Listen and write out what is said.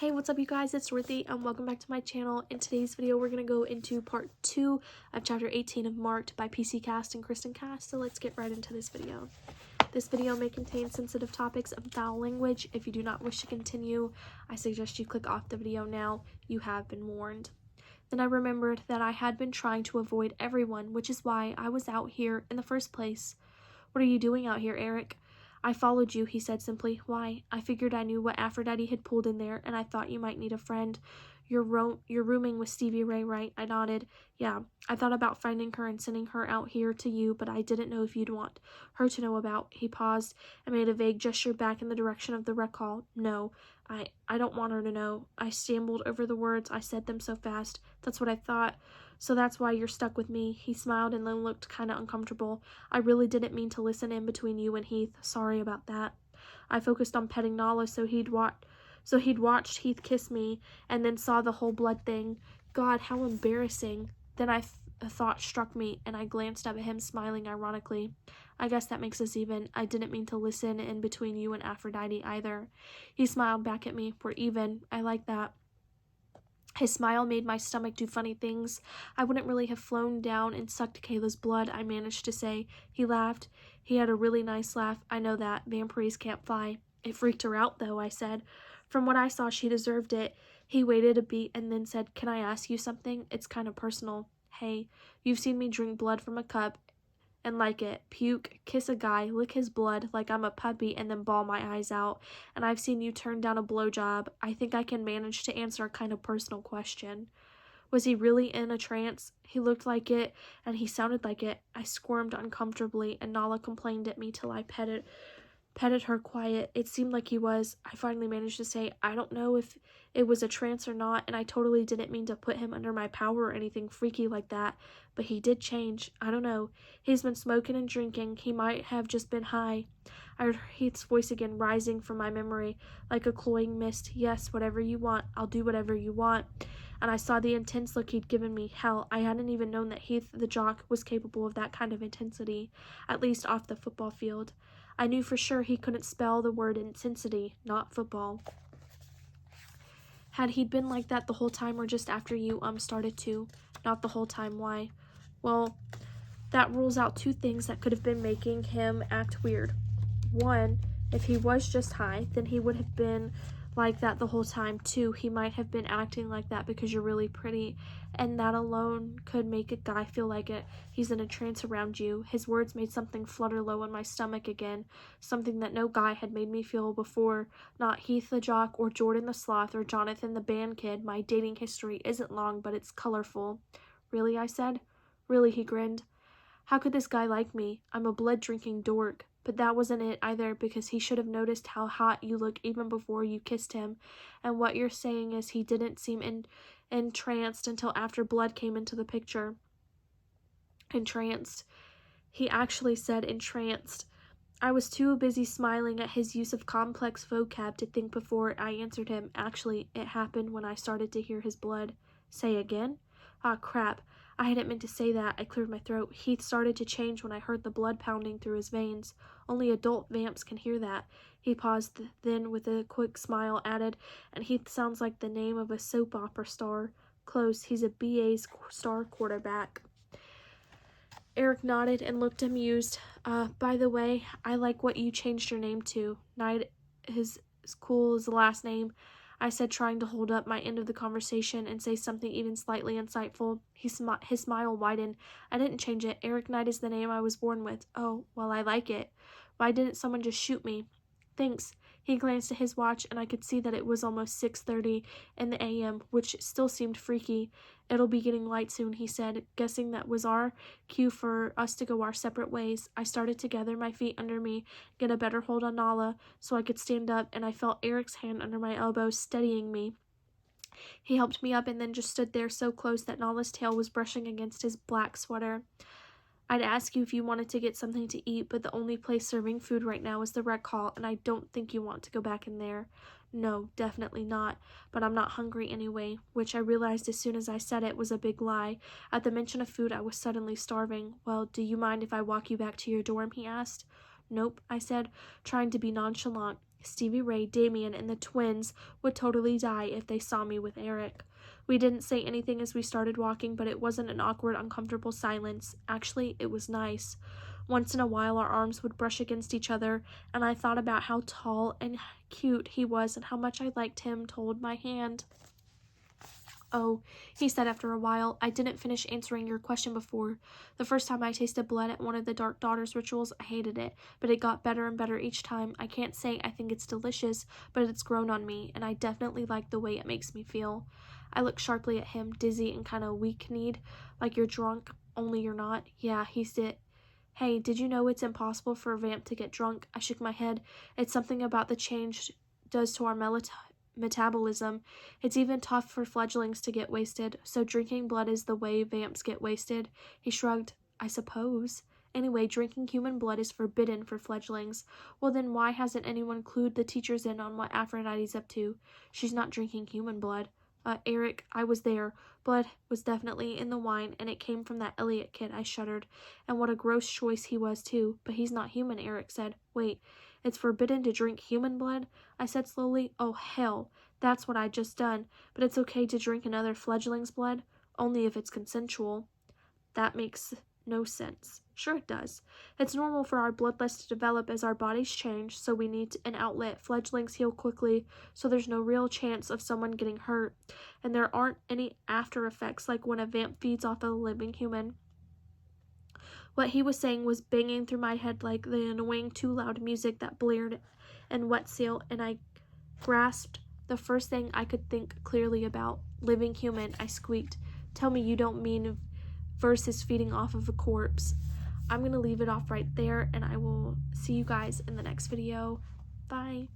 Hey, what's up you guys? It's Ruthie and welcome back to my channel. In today's video, we're going to go into part 2 of chapter 18 of Marked by PC Cast and Kristen Cast. So let's get right into this video. This video may contain sensitive topics of foul language. If you do not wish to continue, I suggest you click off the video now. You have been warned. Then I remembered that I had been trying to avoid everyone, which is why I was out here in the first place. What are you doing out here, Eric? I followed you, he said simply. Why? I figured I knew what Aphrodite had pulled in there, and I thought you might need a friend. You're rooming with Stevie Ray, right? I nodded. Yeah, I thought about finding her and sending her out here to you, but I didn't know if you'd want her to know about. He paused and made a vague gesture back in the direction of the rec hall. No, I don't want her to know. I stumbled over the words. I said them so fast. That's what I thought. So that's why you're stuck with me. He smiled and then looked kind of uncomfortable. I really didn't mean to listen in between you and Heath. Sorry about that. I focused on petting Nala so he'd watched Heath kiss me and then saw the whole blood thing. God, how embarrassing. Then a thought struck me and I glanced up at him, smiling ironically. I guess that makes us even. I didn't mean to listen in between you and Aphrodite either. He smiled back at me. We're even. I like that. His smile made my stomach do funny things. I wouldn't really have flown down and sucked Kayla's blood, I managed to say. He laughed. He had a really nice laugh. I know that. Vampires can't fly. It freaked her out, though, I said. From what I saw, she deserved it. He waited a beat and then said, Can I ask you something? It's kind of personal. Hey, you've seen me drink blood from a cup and like it, puke, kiss a guy, lick his blood like I'm a puppy, and then bawl my eyes out. And I've seen you turn down a blowjob. I think I can manage to answer a kind of personal question. Was he really in a trance? He looked like it, and he sounded like it. I squirmed uncomfortably, and Nala complained at me till I petted her quiet. It seemed like he was. I finally managed to say, I don't know if it was a trance or not, and I totally didn't mean to put him under my power or anything freaky like that, but he did change. I don't know. He's been smoking and drinking. He might have just been high. I heard Heath's voice again, rising from my memory like a cloying mist. Yes, whatever you want. I'll do whatever you want. And I saw the intense look he'd given me. Hell, I hadn't even known that Heath the jock was capable of that kind of intensity, at least off the football field. I knew for sure he couldn't spell the word intensity, not football. Had he been like that the whole time or just after you started to? Not the whole time. Why? Well, that rules out two things that could have been making him act weird. One, if he was just high, then he would have been like that the whole time. Two, he might have been acting like that because you're really pretty, and that alone could make a guy feel like he's in a trance around you. His words made something flutter low in my stomach again, something that no guy had made me feel before. Not Heath the jock or Jordan the sloth or Jonathan the band kid. My dating history isn't long, but it's colorful. Really, I said. Really, he grinned. How could this guy like me? I'm a blood-drinking dork. But that wasn't it either, because he should have noticed how hot you look even before you kissed him. And what you're saying is he didn't seem entranced until after blood came into the picture. Entranced. He actually said entranced. I was too busy smiling at his use of complex vocab to think before I answered him. Actually, it happened when I started to hear his blood. Say again? Ah, crap. I hadn't meant to say that. I cleared my throat. Heath started to change when I heard the blood pounding through his veins. Only adult vamps can hear that. He paused, then with a quick smile added, and Heath sounds like the name of a soap opera star. Close. He's a BA's star quarterback. Eric nodded and looked amused. By the way, I like what you changed your name to. Knight is as cool as the last name, I said, trying to hold up my end of the conversation and say something even slightly insightful. His smile widened. I didn't change it. Eric Knight is the name I was born with. Oh, well, I like it. Why didn't someone just shoot me? Thanks. He glanced at his watch, and I could see that it was almost 6:30 in the a.m., which still seemed freaky. It'll be getting light soon, he said, guessing that was our cue for us to go our separate ways. I started to gather my feet under me, get a better hold on Nala, so I could stand up, and I felt Eric's hand under my elbow, steadying me. He helped me up and then just stood there so close that Nala's tail was brushing against his black sweater. I'd ask you if you wanted to get something to eat, but the only place serving food right now is the rec hall, and I don't think you want to go back in there. No, definitely not, but I'm not hungry anyway, which I realized as soon as I said it was a big lie. At the mention of food, I was suddenly starving. Well, do you mind if I walk you back to your dorm, he asked. Nope, I said, trying to be nonchalant. Stevie Ray, Damien, and the twins would totally die if they saw me with Eric. We didn't say anything as we started walking, but it wasn't an awkward, uncomfortable silence. Actually, it was nice. Once in a while, our arms would brush against each other, and I thought about how tall and cute he was and how much I liked him to hold my hand. Oh, he said after a while, I didn't finish answering your question before. The first time I tasted blood at one of the Dark Daughters rituals, I hated it, but it got better and better each time. I can't say I think it's delicious, but it's grown on me, and I definitely like the way it makes me feel. I looked sharply at him, dizzy and kind of weak-kneed, like you're drunk, only you're not. Yeah, he said. Hey, did you know it's impossible for a vamp to get drunk? I shook my head. It's something about the change does to our metabolism. It's even tough for fledglings to get wasted, so drinking blood is the way vamps get wasted. He shrugged. I suppose. Anyway, drinking human blood is forbidden for fledglings. Well, then why hasn't anyone clued the teachers in on what Aphrodite's up to? She's not drinking human blood. Eric, I was there. Blood was definitely in the wine, and it came from that Elliot kid. I shuddered. And what a gross choice he was, too. But he's not human, Eric said. Wait, it's forbidden to drink human blood? I said slowly. Oh, hell. That's what I'd just done. But it's okay to drink another fledgling's blood? Only if it's consensual. That makes no sense. Sure it does. It's normal for our bloodlust to develop as our bodies change, so we need an outlet. Fledglings heal quickly, so there's no real chance of someone getting hurt, and there aren't any after effects like when a vamp feeds off a living human. What he was saying was banging through my head like the annoying too loud music that blared in Wet Seal, and I grasped the first thing I could think clearly about. Living human, I squeaked. Tell me you don't mean versus feeding off of a corpse. I'm going to leave it off right there, and I will see you guys in the next video. Bye.